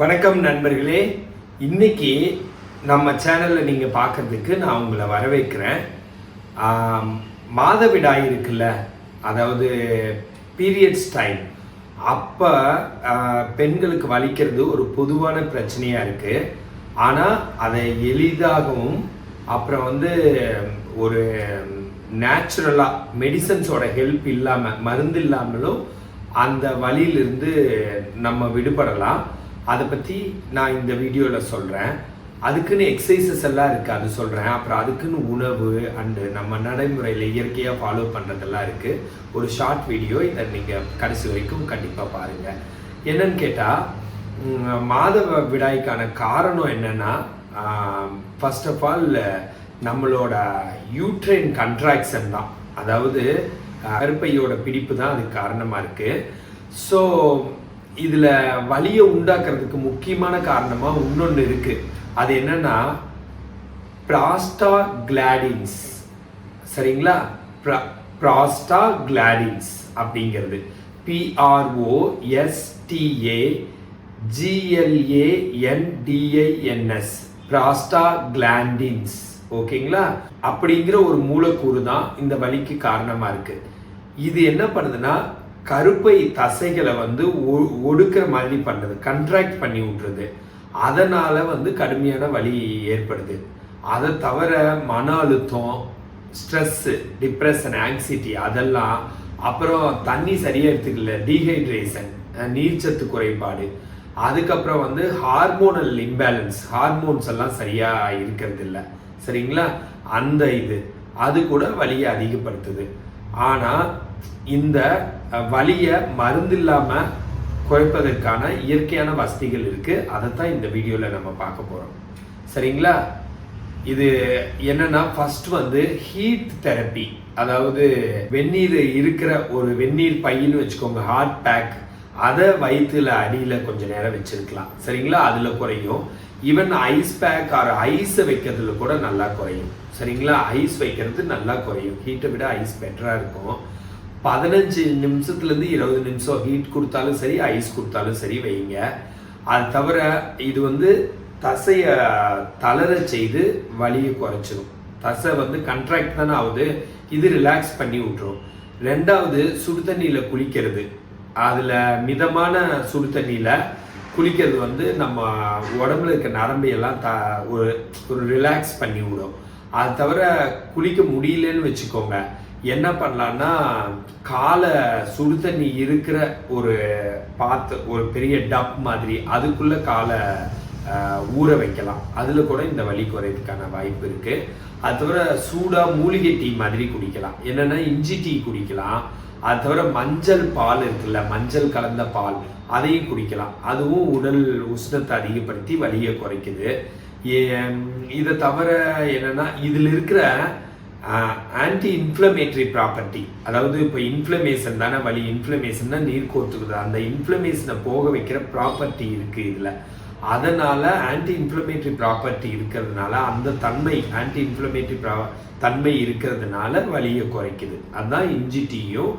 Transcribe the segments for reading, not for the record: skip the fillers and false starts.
வணக்கம் நண்பர்களே. இன்னைக்கு நம்ம சேனலில் நீங்கள் பார்க்கறதுக்கு நான் உங்களை வரவேற்கிறேன். மாதவிடாய் இருக்குல்ல, அதாவது பீரியட்ஸ் டைம், அப்போ பெண்களுக்கு வலிக்கிறது ஒரு பொதுவான பிரச்சனையாக இருக்குது. ஆனால் அதை எளிதாகவும் அப்புறம் ஒரு நேச்சுரலாக மெடிசன்ஸோட ஹெல்ப் இல்லாமல், மருந்து இல்லாமலும் அந்த வலியிலிருந்து நம்ம விடுபடலாம். அதை பற்றி நான் இந்த வீடியோவில் சொல்கிறேன். அதுக்குன்னு எக்ஸசைசஸ் எல்லாம் இருக்குது, அது சொல்கிறேன். அப்புறம் அதுக்குன்னு உணவு அண்டு நம்ம நடைமுறையில் இயற்கையாக ஃபாலோ பண்ணுறதெல்லாம் இருக்குது. ஒரு ஷார்ட் வீடியோ, இதை நீங்கள் கடைசி வரைக்கும் கண்டிப்பாக பாருங்கள். என்னன்னு கேட்டால், மாதவிடாய்க்கான காரணம் என்னென்னா, ஃபர்ஸ்ட் ஆஃப் ஆல் நம்மளோட யூட்ரைன் கண்ட்ராக்ஷன் தான், அதாவது கருப்பையோட பிடிப்பு தான் அதுக்கு காரணமாக இருக்குது. ஸோ இதில் வலியை உண்டாக்குறதுக்கு முக்கியமான காரணமாக இன்னொன்று இருக்குது. அது என்னன்னா ப்ராஸ்டாக்ளாண்டின்ஸ். சரிங்களா? ப்ராஸ்டாக்ளாண்டின்ஸ் அப்படிங்கிறது PROSTAGLANDINS, ப்ராஸ்டாக்ளாண்டின்ஸ். ஓகேங்களா? அப்படிங்கிற ஒரு மூலக்கூறு தான் இந்த வலிக்கு காரணமாக இருக்கு. இது என்ன பண்ணுதுன்னா, கருப்பை தசைகளை ஒடுக்கிற மாதிரி பண்ணுது, கண்ட்ராக்ட் பண்ணி விட்டுருது. அதனால கடுமையான வலி ஏற்படுது. அதை தவிர மன அழுத்தம், ஸ்ட்ரெஸ்ஸு, டிப்ரெஷன், ஆங்ஸைட்டி, அதெல்லாம், அப்புறம் தண்ணி சரியாக எடுத்துக்கல, டீஹைட்ரேஷன், நீர்ச்சத்து குறைபாடு, அதுக்கப்புறம் ஹார்மோனல் இம்பேலன்ஸ், ஹார்மோன்ஸ் எல்லாம் சரியாக இருக்கிறது இல்லை. சரிங்களா? அந்த அது கூட வலியை அதிகப்படுத்துது. ஆனால் இந்த வலியை மருந்து இல்லாமல் குறைப்பதற்கான இயற்கையான வசதிகள் இருக்குது. அதைத்தான் இந்த வீடியோவில் நம்ம பார்க்க போகிறோம். சரிங்களா? இது என்னன்னா, ஃபர்ஸ்ட் ஹீட் தெரப்பி, அதாவது வெந்நீர் இருக்கிற ஒரு வெந்நீர் பையின்னு வச்சுக்கோங்க, ஹாட் பேக், அதை வயிற்றுல அடியில் கொஞ்சம் நேரம் வச்சிருக்கலாம். சரிங்களா? அதில் குறையும். ஈவன் ஐஸ் பேக் ஆர் ஐஸை வைக்கிறதுல கூட நல்லா குறையும். சரிங்களா? ஐஸ் வைக்கிறது நல்லா குறையும். ஹீட்டை விட ஐஸ் பெட்டராக இருக்கும். 15 நிமிஷத்துலேருந்து 20 நிமிஷம் ஹீட் கொடுத்தாலும் சரி, ஐஸ் கொடுத்தாலும் சரி வைங்க. அது தவிர இது தசையை தளர செய்து வலியை குறைச்சிடும். தசை கண்ட்ராக்ட் தானே ஆகுது, இது ரிலாக்ஸ் பண்ணி விட்டுரும். ரெண்டாவது, சுடு தண்ணியில் குளிக்கிறது. அதில் மிதமான சுடு தண்ணியில் குளிக்கிறது நம்ம உடம்புல இருக்க நரம்பையெல்லாம் ஒரு ரிலாக்ஸ் பண்ணி விடும். அது தவிர குளிக்க முடியலன்னு வச்சுக்கோங்க, என்ன பண்ணலான்னா, காலை சுடு தண்ணி இருக்கிற ஒரு ஒரு பெரிய டப் மாதிரி, அதுக்குள்ளே காலை ஊற வைக்கலாம். அதில் கூட இந்த வலி குறையதுக்கான வாய்ப்பு இருக்குது. அது தவிர சூடாக மூலிகை டீ மாதிரி குடிக்கலாம். என்னென்னா, இஞ்சி டீ குடிக்கலாம். அது தவிர மஞ்சள் பால் இருக்குல்ல, மஞ்சள் கலந்த பால், அதையும் குடிக்கலாம். அதுவும் உடல் உஷ்ணத்தை அதிகப்படுத்தி வலியை குறைக்குது. இதை தவிர என்னென்னா, இதில் இருக்கிற ஆன்டி இன்ஃப்ளமேட்டரி ப்ராப்பர்ட்டி, அதாவது இப்போ இன்ஃப்ளமேஷன் தானே வலி, இன்ஃப்ளமேஷன் தான் நீர் கோர்த்துக்குது, அந்த இன்ஃப்ளமேஷனை போக வைக்கிற ப்ராப்பர்ட்டி இருக்குது இதில். அதனால் ஆன்டி இன்ஃப்ளமேட்டரி ப்ராப்பர்ட்டி இருக்கிறதுனால, அந்த தன்மை, ஆன்டி இன்ஃப்ளமேட்டரி தன்மை இருக்கிறதுனால வலியை குறைக்குது. அதுதான் இஞ்சி டீயும்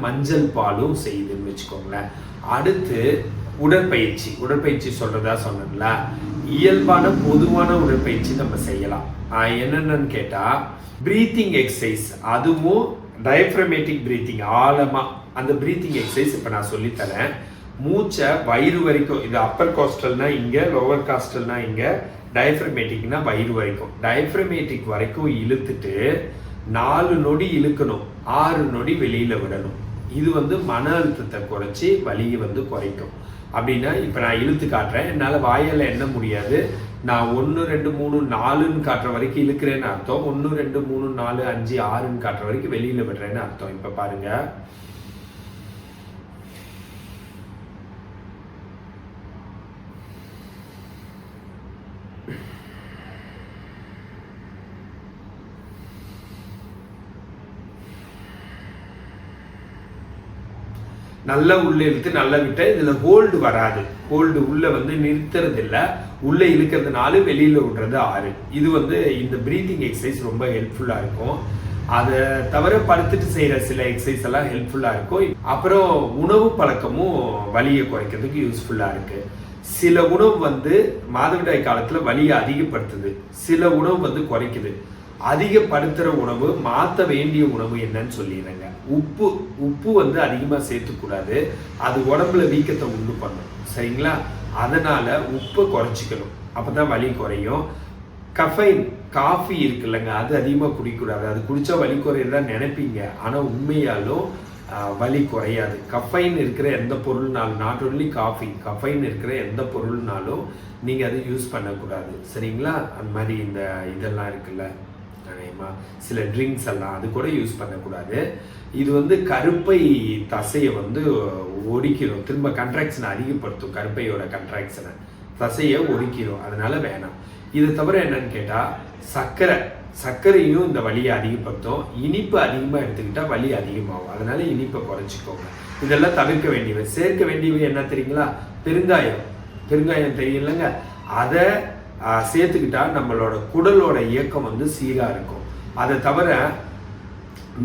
மஞ்சள் பாலும் செய்யுதுன்னு வச்சுக்கோங்களேன். அடுத்து உடற்பயிற்சி சொல்கிறதா சொன்னேன்ல, இயல்பான பொதுவான உடற்பயிற்சி நம்ம செய்யலாம். என்னென்னு கேட்டால், ப்ரீத்திங் எக்ஸசைஸ், அதுவும் டயஃப்ரமேட்டிக் ப்ரீத்திங், ஆழமாக அந்த ப்ரீத்திங் எக்ஸசைஸ் இப்போ நான் சொல்லித்தரேன். மூச்சை வயிறு வரைக்கும், இது அப்பர் காஸ்டல்னா இங்கே, லோவர் காஸ்டல்னா இங்கே, டயஃப்ரமேட்டிக்னா வயிறு வரைக்கும், டயஃப்ரமேட்டிக் வரைக்கும் இழுத்துட்டு 4 நொடி இழுக்கணும், 6 நொடி வெளியில் விடணும். இது மன அழுத்தத்தை குறைச்சி வலியை குறைக்கும். அப்படின்னா இப்போ நான் இழுத்து காட்டுறேன், என்னால் வாயால் எண்ண முடியாது, நான் 1 2 3 4ன்னு காட்டுற வரைக்கும் இழுக்கிறேன்னு அர்த்தம். 1 2 3 4 5 6ன்னு காட்டுற வரைக்கும் வெளியில் விடுறேன்னு அர்த்தம். இப்போ பாருங்க, நல்லா உள்ள இழுத்து நல்லா விட்ட, இதுல ஹோல்டு வராது. ஹோல்டு உள்ள நிறுத்துறது இல்லை, உள்ள இழுக்கிறதுனால வெளியில விடுறது 6. இது இந்த பிரீத்திங் எக்ஸசைஸ் ரொம்ப ஹெல்ப்ஃபுல்லா இருக்கும். அதை தவிர படுத்துட்டு செய்கிற சில எக்ஸசைஸ் எல்லாம் ஹெல்ப்ஃபுல்லாக இருக்கும். அப்புறம் உணவு பழக்கமும் வலியை குறைக்கிறதுக்கு யூஸ்ஃபுல்லாக இருக்குது. சில உணவு வந்து மாதவிடாய் காலத்தில் வலியை அதிகப்படுத்துது, சில உணவு வந்து குறைக்குது. அதிகப்படுத்துகிற உணவு, மாற்ற வேண்டிய உணவு என்னன்னு சொல்லிடுறேங்க. உப்பு வந்து அதிகமாக சேர்த்துக்கூடாது, அது உடம்புல வீக்கத்தை உண்டு பண்ணும். சரிங்களா? அதனால் உப்பை குறைச்சிக்கணும், அப்போ தான் வலி குறையும். கஃபைன், காஃபி இருக்குல்லங்க, அது அதிகமாக குடிக்கக்கூடாது. அது குடித்தா வலி குறையதான் நினைப்பீங்க, ஆனால் உண்மையாலும் வலி குறையாது. கஃபைன் இருக்கிற எந்த பொருள்னாலும், நாட் ஒன்லி காஃபி, கஃபைன் இருக்கிற எந்த பொருள்னாலும் நீங்கள் அதை யூஸ் பண்ணக்கூடாது. சரிங்களா? அந்த மாதிரி இந்த இதெல்லாம் இருக்குல்ல, சில ட்ரிங்க்ஸ் எல்லாம் அது கூட யூஸ் பண்ணக்கூடாது. இது வந்து கருப்பை தசையை வந்து ஒடிக்கிறோம், திரும்ப கண்ட்ராக்ஷனை அதிகப்படுத்தும். கருப்பையோட கண்ட்ராக்ஷனை, தசையை ஒடிக்கிறோம், அதனால வேணாம். இது தவிர என்னன்னு கேட்டால் சர்க்கரையும் இந்த வலியை அதிகப்படுத்தும். இனிப்பு அதிகமாக எடுத்துக்கிட்டால் வலி அதிகமாகும், அதனால இனிப்பை குறைச்சிக்கோங்க. இதெல்லாம் தவிர்க்க வேண்டியவை. சேர்க்க வேண்டியவை என்ன தெரியுங்களா? பெருங்காயம் தெரியலங்க, அதை சேர்த்துக்கிட்டா நம்மளோட குடலோட இயக்கம் வந்து சீராக இருக்கும். அதை தவிர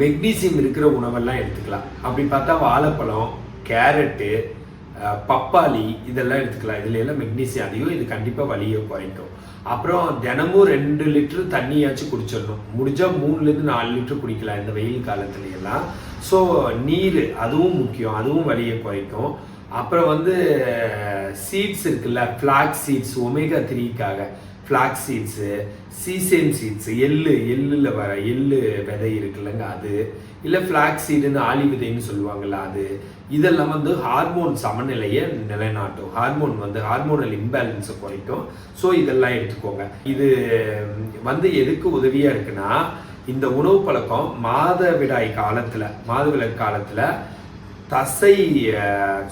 மெக்னீசியம் இருக்கிற உணவெல்லாம் எடுத்துக்கலாம். அப்படி பார்த்தா வாழைப்பழம், கேரட்டு, பப்பாளி இதெல்லாம் எடுத்துக்கலாம். இதுல எல்லாம் மெக்னீசியம் அதிகம், இது கண்டிப்பாக வலியை குறைக்கும். அப்புறம் தினமும் 2 லிட்டர் தண்ணியாச்சும் குடிச்சிடணும். முடிஞ்சா 3லேருந்து 4 லிட்டர் குடிக்கலாம் இந்த வெயில் காலத்துல எல்லாம். ஸோ நீர் அதுவும் முக்கியம், அதுவும் வலியை குறைக்கும். அப்புறம் வந்து சீட்ஸ் இருக்குல்ல, ஃப்ளாக்ஸ் சீட்ஸ், ஒமேகா 3க்காக ஃப்ளாக்ஸ் சீட்ஸு, சீசேம் சீட்ஸு, எள்ளில் வர எள்ளு விதை இருக்குல்லங்க, அது இல்லை ஃப்ளாக்ஸ் சீடுன்னு ஆலி விதைன்னு சொல்லுவாங்கள்ல, அது இதெல்லாம் வந்து ஹார்மோன் சமநிலையை நிலைநாட்டும், ஹார்மோனல் இம்பேலன்ஸை குறைக்கும். ஸோ இதெல்லாம் எடுத்துக்கோங்க. இது வந்து எதுக்கு உதவியாக இருக்குன்னா, இந்த உணவு பழக்கம் மாதவிலக்கு காலத்தில் தசை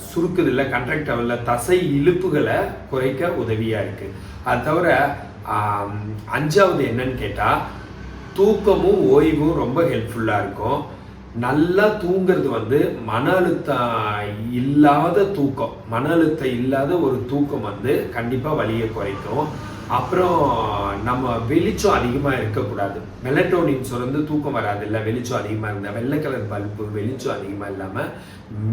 சுருக்குதில்ல, கண்ட்ராக்ட் ஆகல, தசை இழுப்புகளை குறைக்க உதவியாக இருக்குது. அது தவிர 5வது என்னன்னு கேட்டால், தூக்கமும் ஓய்வும் ரொம்ப ஹெல்ப்ஃபுல்லாக இருக்கும். நல்லா தூங்குறது வந்து மன அழுத்தம் இல்லாத ஒரு தூக்கம் வந்து கண்டிப்பாக வலியை குறைக்கும். அப்புறம் நம்ம வெளிச்சம் அதிகமாக இருக்கக்கூடாது. மெலட்டோனின் சுரந்து தூக்கம் வராது இல்லை, வெளிச்சம் அதிகமாக இருந்தால். வெள்ளை கலர் பல்பு வெளிச்சம் அதிகமாக இல்லாமல்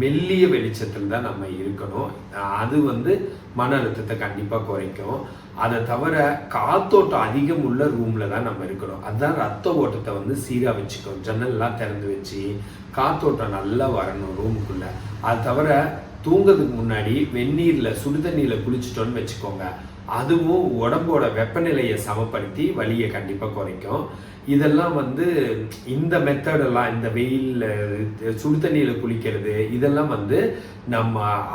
மெல்லிய வெளிச்சத்தில் தான் நம்ம இருக்கணும். அது வந்து மன அழுத்தத்தை கண்டிப்பாக குறைக்கும். அதை தவிர காத்தோட்டம் அதிகம் உள்ள ரூமில் தான் நம்ம இருக்கணும். அதுதான் ரத்த ஓட்டத்தை வந்து சீராக வச்சுக்கணும். ஜன்னல்லாம் திறந்து வச்சு காத்தோட்டம் நல்லா வரணும் ரூமுக்குள்ளே. அது தவிர தூங்கிறதுக்கு முன்னாடி சுடுதண்ணியில் குளிச்சிட்டோன்னு வச்சுக்கோங்க, அதுவும் உடம்போட வெப்பநிலையை சமப்படுத்தி வலியை கண்டிப்பாக குறைக்கும். இதெல்லாம் வந்து இந்த மெத்தடெல்லாம், இந்த வெயிலில் சுடுதண்ணியில் குளிக்கிறது, இதெல்லாம் வந்து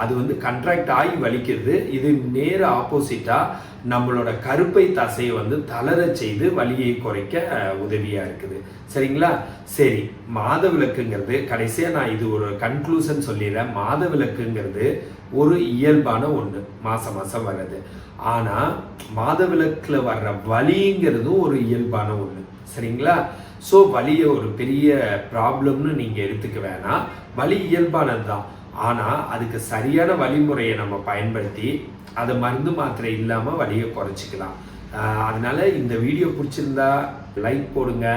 அது வந்து கண்ட்ராக்ட் ஆகி வலிக்கிறது. இது நேர ஆப்போசிட்டாக நம்மளோட கருப்பை தசையை வந்து தளர செய்து வலியை குறைக்க உதவியாக இருக்குது. சரிங்களா? சரி, மாதவிலக்குங்கிறது கடைசியாக நான் இது ஒரு கன்க்ளூஷன் சொல்லிடுறேன். மாதவிலக்குங்கிறது ஒரு இயல்பான ஒன்று, மாதம் வர்றது. ஆனால் மாதவிலக்கில் வர்ற வலிங்கிறதும் ஒரு இயல்பான ஒன்று. சரிங்களா? ஸோ வலியை ஒரு பெரிய ப்ராப்ளம்னு நீங்கள் எடுத்துக்க வேணாம். வலி இயல்பானது தான், ஆனால் அதுக்கு சரியான வழிமுறையை நம்ம பயன்படுத்தி அதை மருந்து மாத்திரை இல்லாமல் வலியை குறைச்சிக்கலாம். அதனால இந்த வீடியோ பிடிச்சிருந்தா லைக் போடுங்க,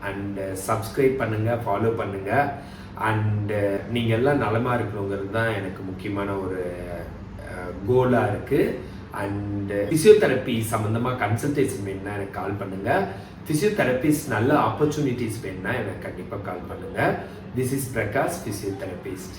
அண்டு சப்ஸ்கிரைப் பண்ணுங்கள், ஃபாலோ பண்ணுங்கள். அண்டு நீங்கள் எல்லாம் நலமாக இருக்கணுங்கிறது தான் எனக்கு முக்கியமான ஒரு கோலாக இருக்குது. அண்டு ஃபிசியோதெரப்பி சம்மந்தமாக கன்சல்டேஷன் வேணுன்னா எனக்கு கால் பண்ணுங்கள். ஃபிசியோதெரபிஸ்ட் நல்ல ஆப்பர்ச்சுனிட்டிஸ் வேணுன்னா எனக்கு கண்டிப்பாக கால் பண்ணுங்கள். This is Prakash, physiotherapist.